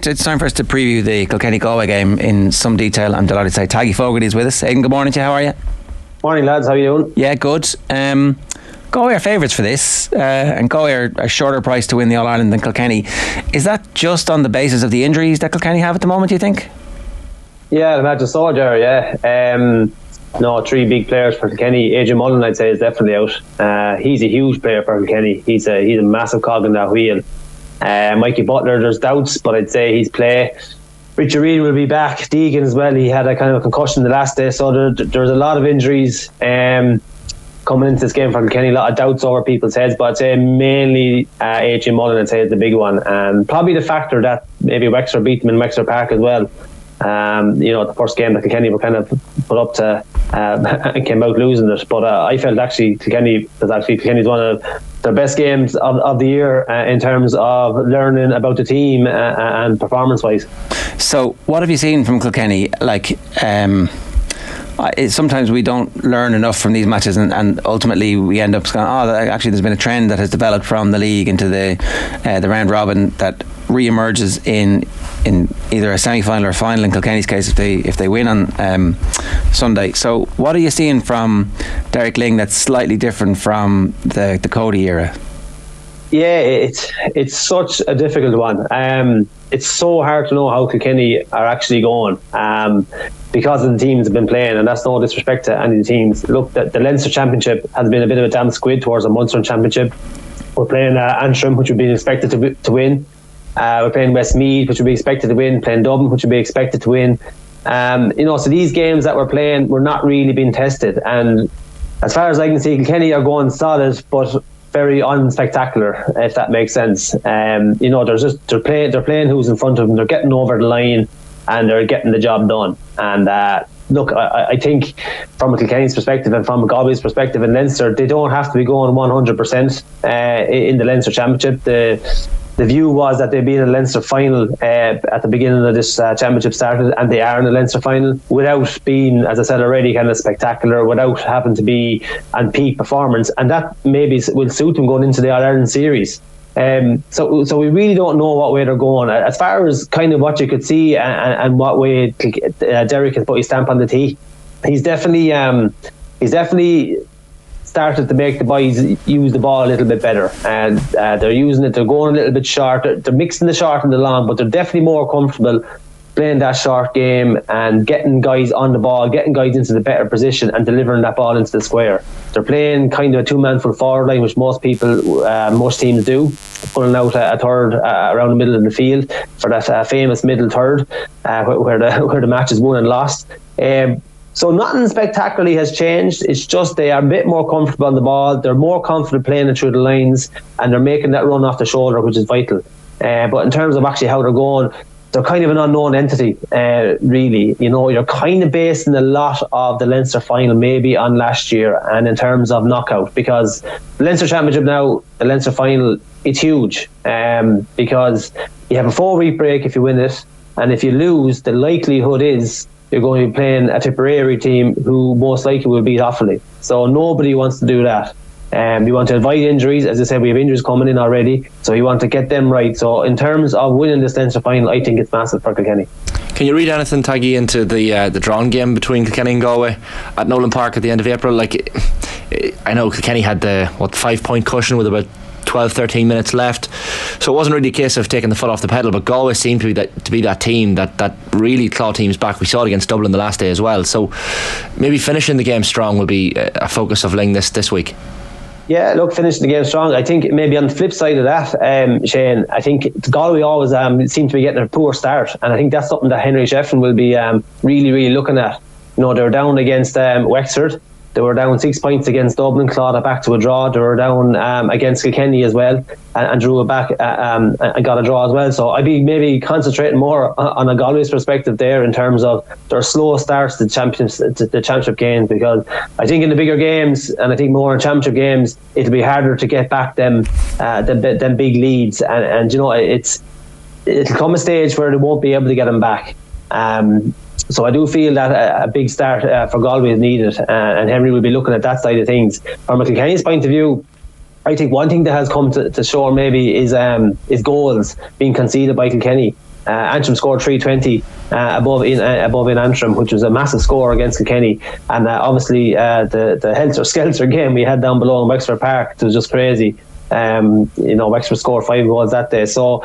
It's time for us to preview the Kilkenny-Galway game in some detail. I'm delighted to say Taggy Fogarty is with us. Aidan, good morning to you. How are you? Morning, lads. How are you doing? Yeah, good. Galway are favourites for this, and Galway are a shorter price to win the All-Ireland than Kilkenny. Is that just on the basis of the injuries that Kilkenny have at the moment, do you think? Yeah, I'd imagine so, Ger, yeah. No, three big players for Kilkenny. Aidan Mullen, I'd say, is definitely out. He's a huge player for Kilkenny. He's a massive cog in that wheel. Mikey Butler, there's doubts, but I'd say he's play. Richard Reid will be back. Deegan as well. He had a kind of a concussion the last day, so there's a lot of injuries coming into this game for Kilkenny. A lot of doubts over people's heads, but I'd say mainly Aidan Mullen, I'd say, is the big one, and probably the factor that maybe Wexford beat them in Wexford Park as well. The first game that Kilkenny were kind of put up to and came out losing it, but I felt actually Kilkenny's one of their best games of the year in terms of learning about the team and performance wise. So what have you seen from Kilkenny? Sometimes we don't learn enough from these matches, and ultimately we end up going, actually there's been a trend that has developed from the league into the round robin that re-emerges in either a semi-final or final in Kilkenny's case if they win on Sunday. So what are you seeing from Derek Ling that's slightly different from the Cody era? Yeah, it's such a difficult one. It's so hard to know how Kilkenny are actually going because of the teams have been playing, and that's no disrespect to any of the teams. Look, the Leinster Championship has been a bit of a damn squid towards the Munster Championship. We're playing Antrim, which would be expected to win. We're playing Westmeath, which would be expected to win. Playing Dublin, which would be expected to win. So these games that we're playing, we're not really being tested. And as far as I can see, Kilkenny are going solid, but very unspectacular, if that makes sense. They're playing who's in front of them. They're getting over the line, and they're getting the job done. And look, I think from a Kilkenny's perspective and from a Galway's perspective in Leinster, they don't have to be going 100% in the Leinster Championship. The view was that they'd be in a Leinster final at the beginning of this championship started, and they are in a Leinster final without being, as I said already, kind of spectacular, without having to be on peak performance, and that maybe will suit them going into the All-Ireland series. So we really don't know what way they're going. As far as kind of what you could see and what way Derek has put his stamp on the tee, he's definitely started to make the boys use the ball a little bit better, and they're using it. They're going a little bit short. They're mixing the short and the long, but they're definitely more comfortable playing that short game and getting guys on the ball, getting guys into the better position and delivering that ball into the square. They're playing kind of a two-man full forward line, which most teams do, pulling out a third around the middle of the field for that famous middle third where the match is won and lost. So nothing spectacularly has changed. It's just they are a bit more comfortable on the ball. They're more confident playing it through the lines, and they're making that run off the shoulder, which is vital. But in terms of actually how they're going, they're kind of an unknown entity, really. You're kind of basing a lot of the Leinster final maybe on last year, and in terms of knockout, because the Leinster Championship now, the Leinster final, it's huge, because you have a 4-week break if you win it, and if you lose, the likelihood is you're going to be playing a Tipperary team who most likely will beat Offaly. So nobody wants to do that. We want to avoid injuries. As I said, we have injuries coming in already, so we want to get them right. So in terms of winning this Leinster final, I think it's massive for Kilkenny. Can you read anything, Taggy, into the drawn game between Kilkenny and Galway at Nolan Park at the end of April? I know Kilkenny had the 5-point cushion with about 12-13 minutes left, so it wasn't really a case of taking the foot off the pedal, but Galway seemed to be that team that really clawed teams back. We saw it against Dublin the last day as well, so maybe finishing the game strong will be a focus of Ling this week. Yeah, look, finishing the game strong. I think maybe on the flip side of that, Shane, I think Galway always seem to be getting a poor start, and I think that's something that Henry Shefflin will be really, really looking at. They're down against Wexford. They were down 6 points against Dublin, clawed it back to a draw. They were down against Kilkenny as well, and drew it back and got a draw as well. So I'd be maybe concentrating more on a Galway's perspective there in terms of their slow starts to the championship games, because I think in the bigger games, and I think more in championship games, it'll be harder to get back them big leads, and it'll come a stage where they won't be able to get them back. So I do feel that a big start for Galway is needed, and Henry will be looking at that side of things. From a Kilkenny's point of view, I think one thing that has come to shore maybe is goals being conceded by Kilkenny. Antrim scored 320 above in Antrim, which was a massive score against Kilkenny. And obviously the helter-skelter game we had down below in Wexford Park, it was just crazy. Wexford scored 5 goals that day. So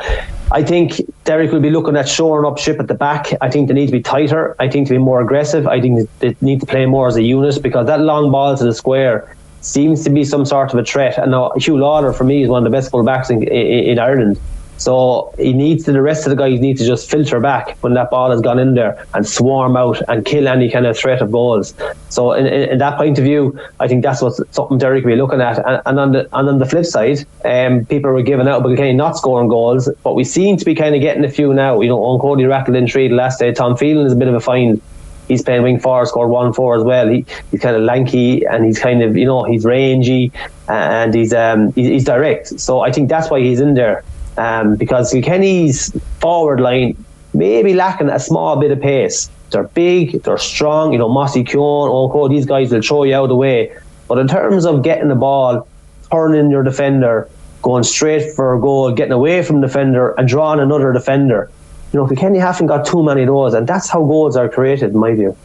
I think Derek will be looking at shoring up ship at the back. I think they need to be tighter. I think to be more aggressive. I think they need to play more as a unit, because that long ball to the square seems to be some sort of a threat. And now Hugh Lauder, for me, is one of the best full-backs in Ireland. So the rest of the guys need to just filter back when that ball has gone in there and swarm out and kill any kind of threat of goals. So in that point of view, I think that's something Derek will be looking at. And on the flip side, people were giving out about Kilkenny not scoring goals, but we seem to be kind of getting a few now. Owen Cody rattled in 3 the last day. Tom Phelan is a bit of a find. He's playing wing forward, scored 1-4 as well. He's kind of lanky, and he's kind of, he's rangy, and he's direct. So I think that's why he's in there. Because Kilkenny's forward line may be lacking a small bit of pace. They're big, they're strong. Mossy, Keown, Owen, these guys will throw you out of the way. But in terms of getting the ball, turning your defender, going straight for a goal, getting away from the defender and drawing another defender, Kilkenny haven't got too many of those, and that's how goals are created, in my view.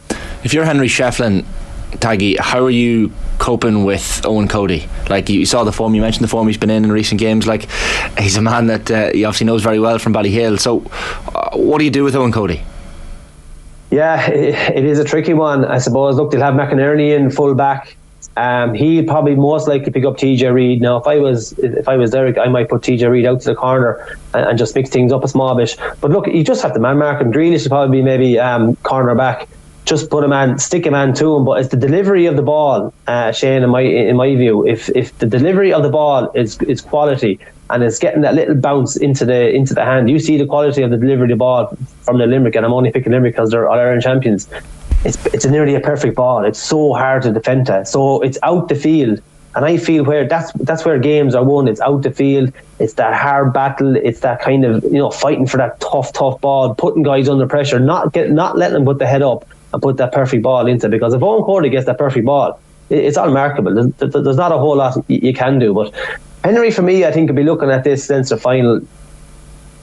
If you're Henry Shefflin, Taggy, how are you coping with Owen Cody? Like, you saw the form, you mentioned the form he's been in recent games. Like, he's a man that he obviously knows very well from Ballyhale. So what do you do with Owen Cody? Yeah, it is a tricky one, I suppose. Look, they'll have McInerney in full back. He'd probably most likely pick up TJ Reid. Now, if I was Derek, I might put TJ Reid out to the corner and just mix things up a small bit. But look, you just have to man mark him. Grealish should probably be maybe corner back. Just stick a man to him. But it's the delivery of the ball, Shane, in my view. If the delivery of the ball is quality and it's getting that little bounce into the hand, you see the quality of the delivery of the ball from the Limerick, and I'm only picking Limerick because they're All-Ireland champions. It's nearly a perfect ball. It's so hard to defend that. So it's out the field, and I feel where that's where games are won. It's out the field. It's that hard battle. It's that kind of fighting for that tough ball, putting guys under pressure, not letting them put the head up and put that perfect ball into. Because if Owen Cody gets that perfect ball, it's unmarkable. There's not a whole lot you can do. But Henry, for me, I think, could be looking at this Leinster final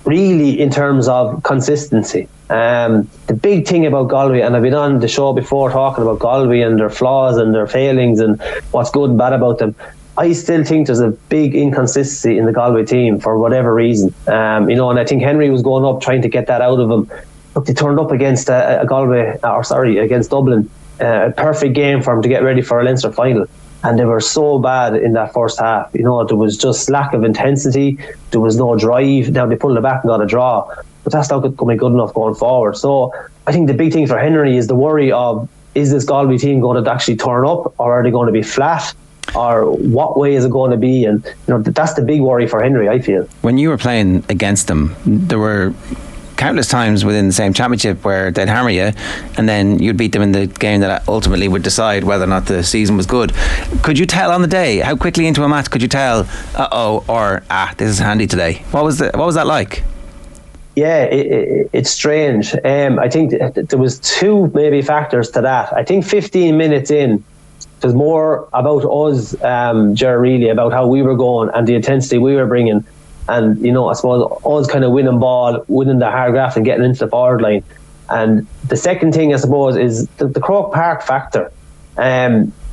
really in terms of consistency. The big thing about Galway, and I've been on the show before talking about Galway and their flaws and their failings and what's good and bad about them, I still think there's a big inconsistency in the Galway team for whatever reason. And I think Henry was going up trying to get that out of him. Look, they turned up against against Dublin, a perfect game for him to get ready for a Leinster final. And they were so bad in that first half. There was just lack of intensity. There was no drive. Now they pulled it back and got a draw. But that's not going to be good enough going forward. So I think the big thing for Henry is the worry of, is this Galway team going to actually turn up, or are they going to be flat? Or what way is it going to be? And that's the big worry for Henry, I feel. When you were playing against them, there were countless times within the same championship where they'd hammer you, and then you'd beat them in the game that ultimately would decide whether or not the season was good. Could you tell on the day, how quickly into a match could you tell, this is handy today? What was that like? Yeah, it's strange. I think there was 2 maybe factors to that. I think 15 minutes in, it was more about us, Ger, really, about how we were going and the intensity we were bringing. And, I suppose us kind of winning ball, winning the hard graft and getting into the forward line. And the second thing, I suppose, is the Croke Park factor.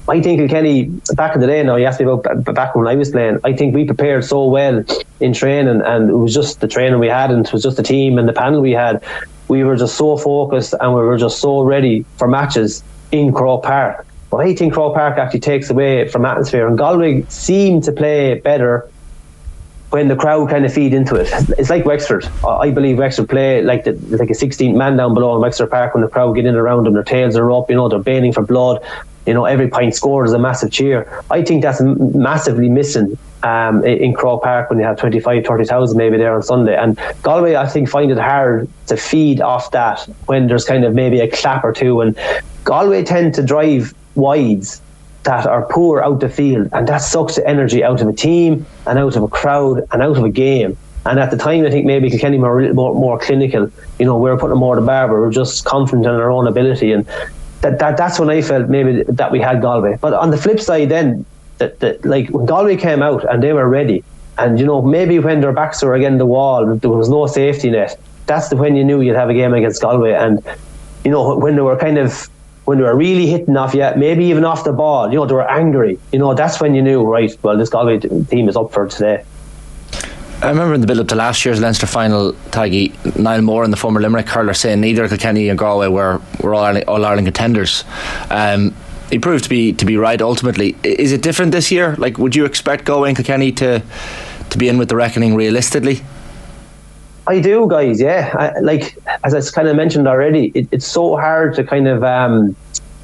I think Kilkenny, back in the day, now you asked me about back when I was playing, I think we prepared so well in training, and it was just the training we had, and it was just the team and the panel we had. We were just so focused and we were just so ready for matches in Croke Park. But I think Croke Park actually takes away from atmosphere, and Galway seem to play better when the crowd kind of feed into it. It's like Wexford. I believe Wexford play like a 16th man down below in Wexford Park when the crowd get in around them, their tails are up, they're baying for blood. Every pint scored is a massive cheer. I think that's massively missing in Croke Park when you have 25, 30,000 maybe there on Sunday. And Galway, I think, find it hard to feed off that when there's kind of maybe a clap or two. And Galway tend to drive wides that are poor out the field, and that sucks the energy out of a team and out of a crowd and out of a game. And at the time, I think maybe Kilkenny were a little more clinical. We were putting more to bar, we were just confident in our own ability, and that's when I felt maybe that we had Galway. But on the flip side, then like when Galway came out and they were ready, and maybe when their backs were against the wall, there was no safety net. that's when you knew you'd have a game against Galway. And when they were really hitting off you, maybe even off the ball, they were angry, that's when you knew, right, well, this Galway team is up for today. I remember in the build-up to last year's Leinster final, Taggy, Niall Moore and the former Limerick hurler saying neither Kilkenny and Galway were All-Ireland contenders. He proved to be right ultimately. Is it different this year? Like, would you expect Galway and Kilkenny to be in with the reckoning realistically? I do, guys, yeah. As I kind of mentioned already, it's so hard to kind of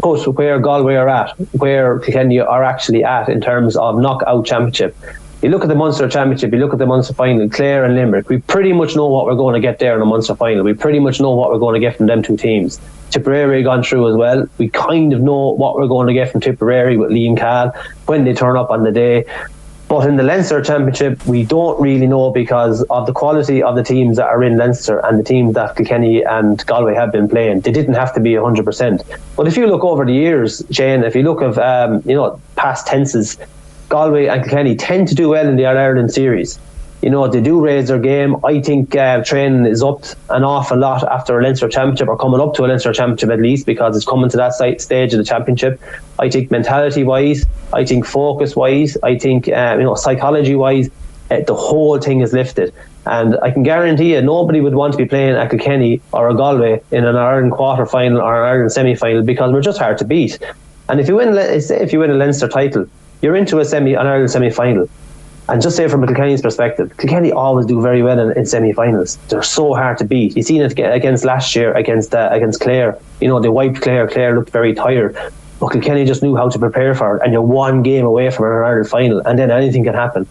put where Galway are at, where Kilkenny are actually at in terms of knockout championship. You look at the Munster Championship, you look at the Munster Final, Clare and Limerick, we pretty much know what we're going to get there in the Munster Final. We pretty much know what we're going to get from them two teams. Tipperary gone through as well. We kind of know what we're going to get from Tipperary with Lee and Cal when they turn up on the day. But in the Leinster Championship, we don't really know because of the quality of the teams that are in Leinster and the teams that Kilkenny and Galway have been playing. They didn't have to be 100%. But if you look over the years, Shane, if you look at past tenses, Galway and Kilkenny tend to do well in the All-Ireland series. They do raise their game. I think training is up an awful lot after a Leinster Championship, or coming up to a Leinster Championship at least, because it's coming to that stage of the championship. I think mentality-wise, I think focus-wise, I think psychology-wise, the whole thing is lifted. And I can guarantee you, nobody would want to be playing at Kilkenny or a Galway in an Ireland quarter-final or an Ireland semi-final, because we're just hard to beat. And if you win a Leinster title, you're into an Ireland semi-final. And just say from a Kilkenny's perspective, Kilkenny always do very well in semi-finals. They're so hard to beat. You've seen it against last year against Clare. They wiped Clare. Clare looked very tired. But Kilkenny just knew how to prepare for it. And you're one game away from an Ireland final. And then anything can happen.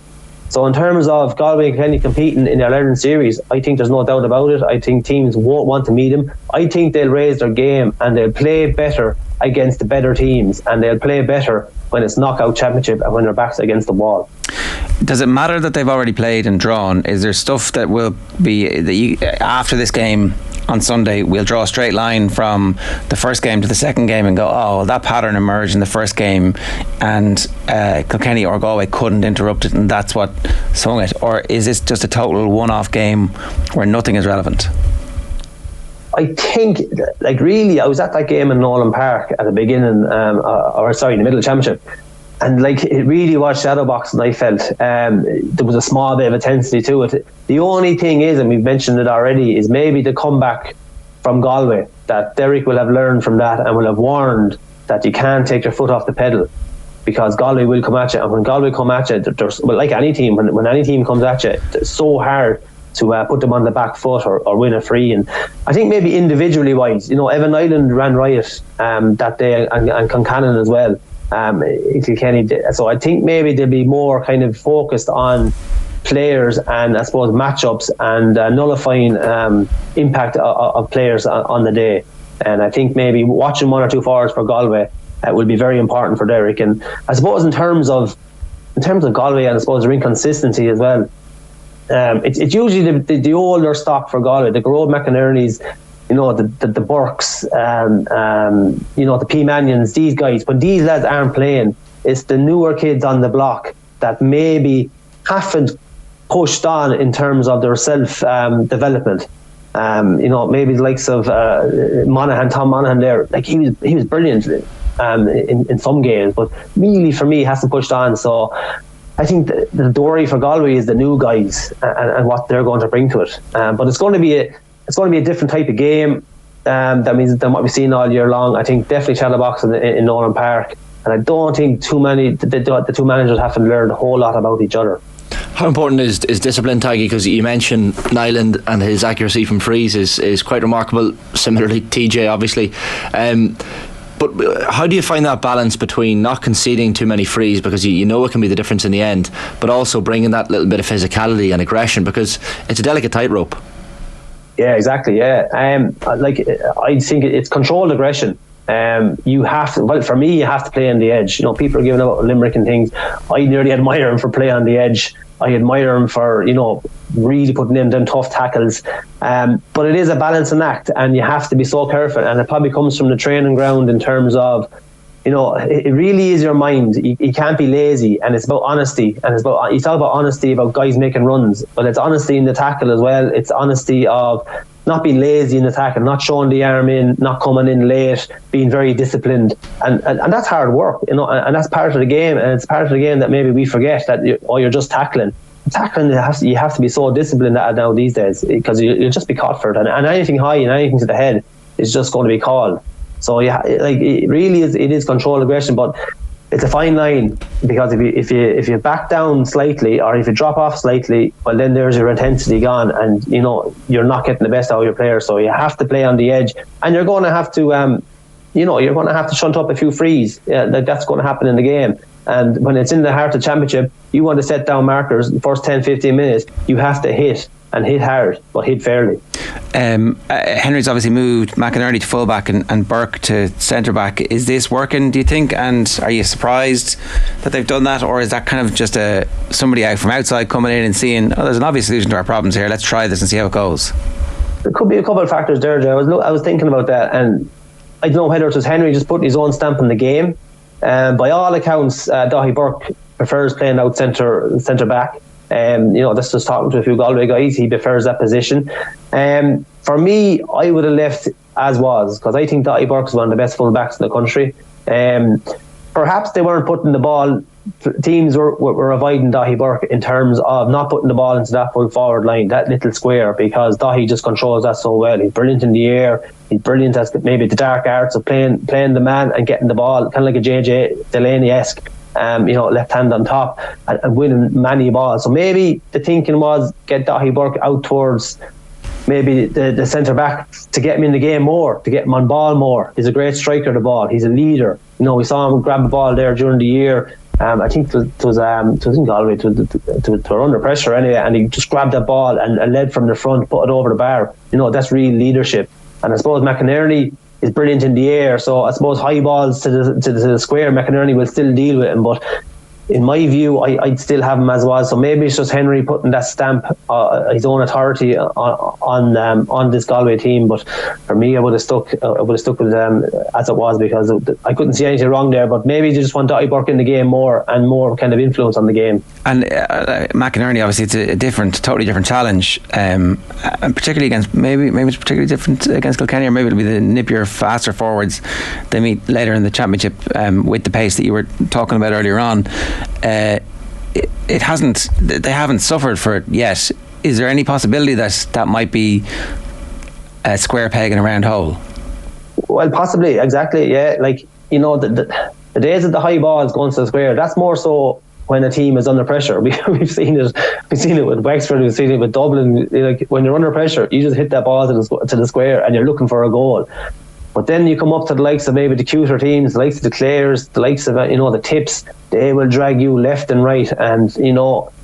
So in terms of Galway and Kilkenny competing in the Ireland series, I think there's no doubt about it. I think teams won't want to meet them. I think they'll raise their game and they'll play better against the better teams. And they'll play better when it's knockout championship and when their backs against the wall. Does it matter that they've already played and drawn? Is there stuff that will be after this game on Sunday, we'll draw a straight line from the first game to the second game and go, oh, well, that pattern emerged in the first game and Kilkenny or Galway couldn't interrupt it and that's what swung it? Or is this just a total one-off game where nothing is relevant? I think, really, I was at that game in Nolan Park at the beginning, in the middle of the championship. And it really was shadow boxing, I felt. There was a small bit of intensity to it. The only thing is, and we've mentioned it already, is maybe the comeback from Galway, that Derek will have learned from that and will have warned that you can't take your foot off the pedal, because Galway will come at you. And when Galway come at you, like any team, when any team comes at you, it's so hard to put them on the back foot or win a free. And I think maybe individually wise, Evan Nyland ran riot that day and Concannon as well. Kilkenny did. So I think maybe they'll be more kind of focused on players and I suppose matchups and nullifying impact of players on the day. And I think maybe watching one or two forwards for Galway will be very important for Derek. And I suppose in terms of Galway and I suppose their inconsistency as well, it's usually the older stock for Galway, the Grove McInerney's, the Burks, the P. Manions, these guys. When these lads aren't playing, it's the newer kids on the block that maybe haven't pushed on in terms of their self development. Maybe the likes of Tom Monaghan there, he was brilliant in some games, but really for me hasn't pushed on. So I think the worry for Galway is the new guys and what they're going to bring to it. But it's going to be a different type of game. That means than what we've seen all year long. I think definitely shadowboxing in Nolan Park, and I don't think the two managers have to learn a whole lot about each other. How important is discipline, Taggy? Because you mentioned Nyland and his accuracy from frees is quite remarkable. Similarly, TJ obviously. But how do you find that balance between not conceding too many frees, because you know it can be the difference in the end, but also bringing that little bit of physicality and aggression, because it's a delicate tightrope? Yeah, exactly. Yeah, I think it's controlled aggression. You have to. Well, for me, you have to play on the edge. People are giving out Limerick and things. I nearly admire him for play on the edge. I admire him for really putting in them tough tackles. But it is a balancing act, and you have to be so careful. And it probably comes from the training ground in terms of, it really is your mind. You can't be lazy, and it's about honesty. And you talk about honesty about guys making runs, but it's honesty in the tackle as well. It's honesty of not being lazy in attack and not showing the arm in, not coming in late, being very disciplined, and that's hard work, and that's part of the game, and it's part of the game that maybe we forget that you're just tackling. Tackling, you have to be so disciplined now these days, because you'll just be caught for it, and anything high and anything to the head is just going to be called. So it really is controlled aggression, but it's a fine line, because if you back down slightly, or if you drop off slightly, well, then there's your intensity gone, and you're not getting the best out of your players. So you have to play on the edge, and you're going to have to you're going to have to shunt up a few frees. That's going to happen in the game. And when it's in the heart of championship, you want to set down markers the first 10-15 minutes. You have to hit, and hit hard, but hit fairly. Henry's obviously moved McInerney to fullback and Burke to centre back. Is this working, do you think? And are you surprised that they've done that, or is that kind of just somebody out from outside coming in and seeing, there's an obvious solution to our problems here, let's try this and see how it goes? There could be a couple of factors there, Joe. I was thinking about that, and I don't know whether it was Henry just putting his own stamp on the game. By all accounts, Daithí Burke prefers playing out centre back. That's just talking to a few Galway guys. He prefers that position. For me, I would have left as was, because I think Daithí Burke is one of the best full backs in the country. Perhaps they weren't putting the ball. Teams were avoiding Daithí Burke in terms of not putting the ball into that full forward line, that little square, because Daithí just controls that so well. He's brilliant in the air. He's brilliant at maybe the dark arts of playing the man and getting the ball, kind of like a JJ Delaney-esque. Left hand on top and winning many balls. So maybe the thinking was get Daithí Burke out towards maybe the centre back to get him in the game more, to get him on ball more. He's a great striker of the ball. He's a leader. We saw him grab the ball there during the year. I think it was in Galway to under pressure anyway, and he just grabbed that ball and led from the front, put it over the bar. That's real leadership. And I suppose McInerney is brilliant in the air, so I suppose high balls to the square, McInerney will still deal with him, but in my view, I'd still have him as well. So maybe it's just Henry putting that stamp, his own authority on this Galway team. But for me, I would have stuck with them as it was, because I couldn't see anything wrong there. But maybe they just want Daithí Burke in the game more and more kind of influence on the game. And McInerney, obviously, it's a totally different challenge, and particularly against maybe it's particularly different against Kilkenny, or maybe it'll be the nippier, faster forwards they meet later in the championship with the pace that you were talking about earlier on. They haven't suffered for it yet. Is there any possibility that might be a square peg in a round hole? Well, possibly, exactly, yeah. The days of the high balls going to the square, that's more so when a team is under pressure. We've seen it with Wexford, we've seen it with Dublin. When you're under pressure, you just hit that ball to the square and you're looking for a goal. But then you come up to the likes of maybe the cuter teams, the likes of the Clares, the likes of the Tips. They will drag you left and right, and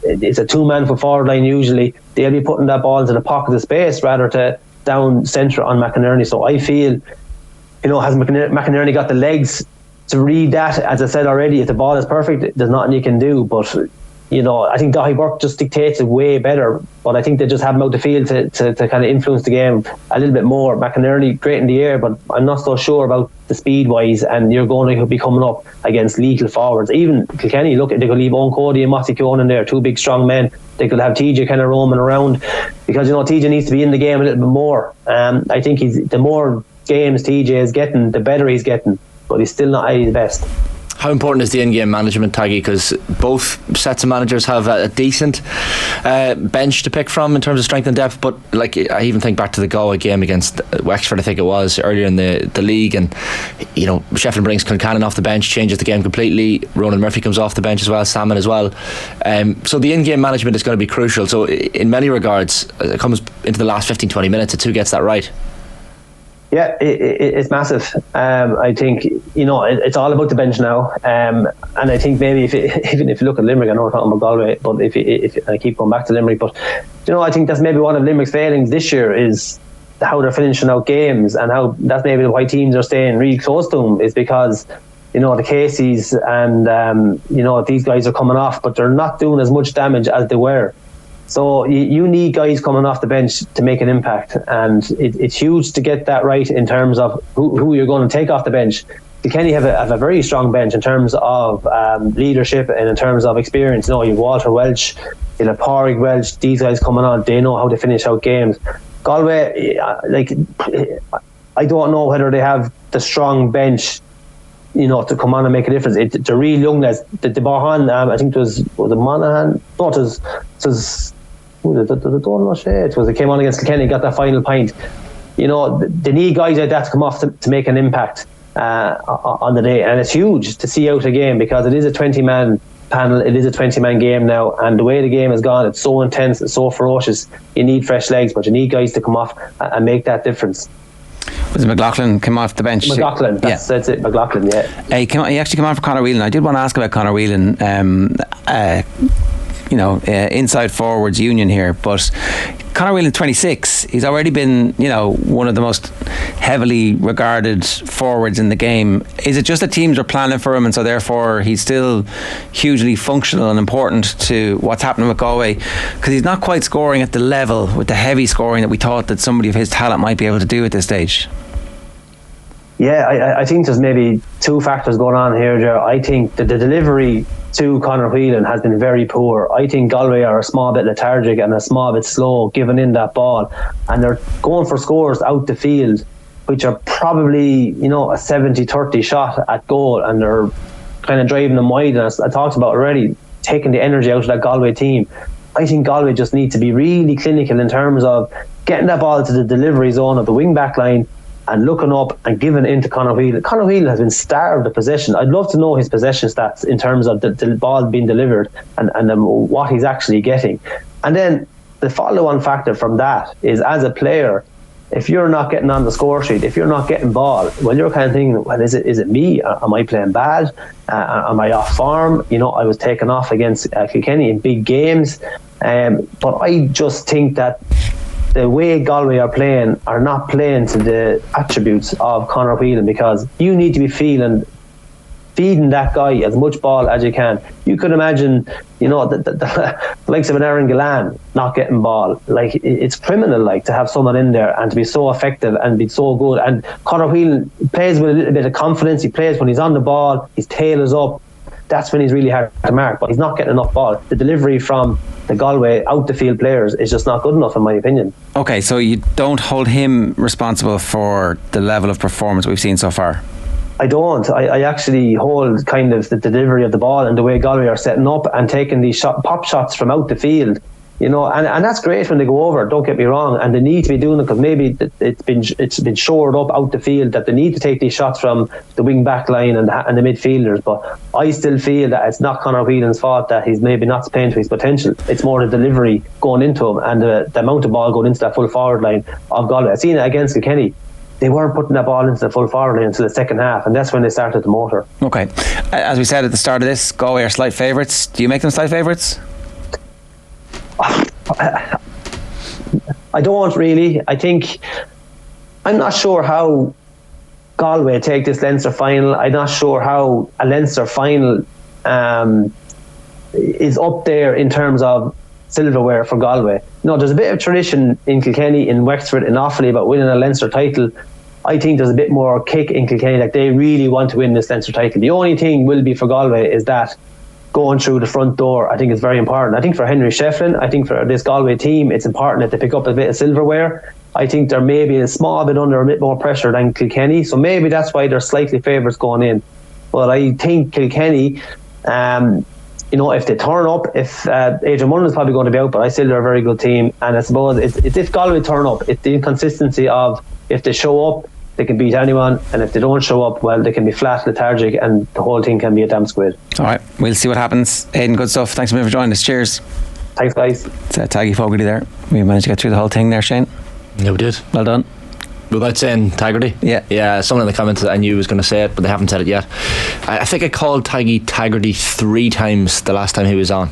it's a two-man for forward line usually. They'll be putting that ball into the pocket of space rather to down centre on McInerney. So I feel, has McInerney got the legs to read that? As I said already, if the ball is perfect, there's nothing you can do. But I think Daithí Burke just dictates it way better, but I think they just have him out the field to kind of influence the game a little bit more. McInerney, great in the air, but I'm not so sure about the speed wise, and you're going to be coming up against lethal forwards. Even Kilkenny, they could leave Owen, Cody and Mossy Keown in there, two big strong men. They could have TJ kind of roaming around, because TJ needs to be in the game a little bit more. I think the more games TJ is getting, the better he's getting, but he's still not at his best. How important is the in-game management, Taggy? Because both sets of managers have a decent bench to pick from in terms of strength and depth, but I even think back to the Galway game against Wexford, I think it was, earlier in the league, and Shefflin brings Concannon off the bench, changes the game completely. Ronan Murphy comes off the bench as well, Salmon as well. So the in-game management is going to be crucial. So in many regards, it comes into the last 15-20 minutes, it's who gets that right. Yeah, it's massive. I think it's all about the bench now, and I think maybe even if you look at Limerick, I know we're talking about Galway, but if I keep going back to Limerick, but I think that's maybe one of Limerick's failings this year, is how they're finishing out games, and how that's maybe why teams are staying really close to them, is because the Caseys and these guys are coming off, but they're not doing as much damage as they were. So you need guys coming off the bench to make an impact, and it's huge to get that right in terms of who you're going to take off the bench. Kilkenny have a very strong bench in terms of leadership and in terms of experience. You have Walter Welch, you have Pádraig Welch. These guys coming on, they know how to finish out games. Galway, I don't know whether they have the strong bench, to come on and make a difference. It's a real young lads. The Bahan, I think it was Monaghan? No, it was it came on against Kilkenny, got that final point. They need guys like that to come off to make an impact on the day, and it's huge to see out a game, because it is a 20-man panel, it is a 20-man game now, and the way the game has gone, it's so intense, it's so ferocious. You need fresh legs, but you need guys to come off and make that difference. Was it McLaughlin came off the bench? McLaughlin, that's it, McLaughlin, yeah. He actually came on for Conor Whelan. I did want to ask about Conor Whelan, inside forwards union here, but Conor Whelan, 26, he's already been, one of the most heavily regarded forwards in the game. Is it just that teams are planning for him, and so therefore he's still hugely functional and important to what's happening with Galway? Because he's not quite scoring at the level with the heavy scoring that we thought that somebody of his talent might be able to do at this stage. Yeah, I think there's maybe two factors going on here, Ger. I think that the delivery to Conor Whelan has been very poor. I think Galway are a small bit lethargic and a small bit slow giving in that ball, and they're going for scores out the field which are probably a 70-30 shot at goal, and they're kind of driving them wide. And I talked about already, taking the energy out of that Galway team. I think Galway just need to be really clinical in terms of getting that ball to the delivery zone of the wing back line and looking up and giving into Conor Whelan. Conor Whelan has been starved of possession. I'd love to know his possession stats in terms of the ball being delivered and what he's actually getting. And then the follow-on factor from that is, as a player, if you're not getting on the score sheet, if you're not getting ball, well, you're kind of thinking, well, is it me? Am I playing bad? Am I off form? I was taken off against Kilkenny in big games. But I just think that the way Galway are not playing to the attributes of Conor Whelan, because you need to be feeding that guy as much ball as you can. You could imagine, the likes of an Aaron Gillan not getting ball. Like, it's criminal, to have someone in there and to be so effective and be so good. And Conor Whelan plays with a little bit of confidence. He plays when he's on the ball, his tail is up. That's when he's really hard to mark, but he's not getting enough ball. The delivery from the Galway out the field players is just not good enough, in my opinion. Okay, so you don't hold him responsible for the level of performance we've seen so far? I don't. I actually hold kind of the delivery of the ball and the way Galway are setting up and taking these pop shots from out the field. And that's great when they go over, don't get me wrong, and they need to be doing it, because maybe it's been shored up out the field that they need to take these shots from the wing back line and the midfielders. But I still feel that it's not Conor Whelan's fault that he's maybe not playing to his potential. It's more the delivery going into him and the amount of ball going into that full forward line of Galway. I've seen it against Kilkenny. They weren't putting that ball into the full forward line until the second half, and that's when they started the motor. Okay, as we said at the start of this, Galway are slight favourites. Do you make them slight favourites? I don't really. I'm not sure how Galway take this Leinster final. I'm not sure how a Leinster final is up there in terms of silverware for Galway. There's a bit of tradition in Kilkenny, in Wexford, in Offaly about winning a Leinster title. I think there's a bit more kick in Kilkenny, they really want to win this Leinster title. The only thing will be for Galway is that going through the front door, I think it's very important. I think for Henry Shefflin, I think for this Galway team, it's important that they pick up a bit of silverware. I think they're maybe a small bit under a bit more pressure than Kilkenny, so maybe that's why they're slightly favourites going in. But I think Kilkenny, if they turn up, if Adrian Mullen is probably going to be out, but I still they're a very good team. And I suppose it's if Galway turn up, it's the inconsistency of, if they show up, they can beat anyone, and if they don't show up, well, they can be flat, lethargic, and the whole thing can be a damn squid. All right, we'll see what happens. Aidan, good stuff. Thanks a million for joining us. Cheers. Thanks, guys. It's Taggy Fogarty there. We managed to get through the whole thing there, Shane. Yeah, we did. Well done. Without saying Taggarty? Yeah, someone in the comments that I knew was going to say it, but they haven't said it yet. I think I called Taggy Taggarty 3 times the last time he was on.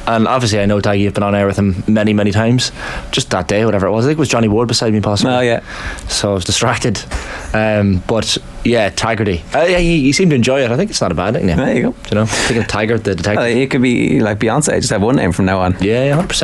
And obviously I know Taggy, I've been on air with him many, many times. Just that day, whatever it was. I think it was Johnny Ward beside me, possibly. Oh, yeah. So I was distracted. But yeah, Taggarty. He seemed to enjoy it. I think it's not a bad nickname. There you go. Thinking of Tiger, the detective. It could be like Beyonce, just have one name from now on. Yeah, 100%.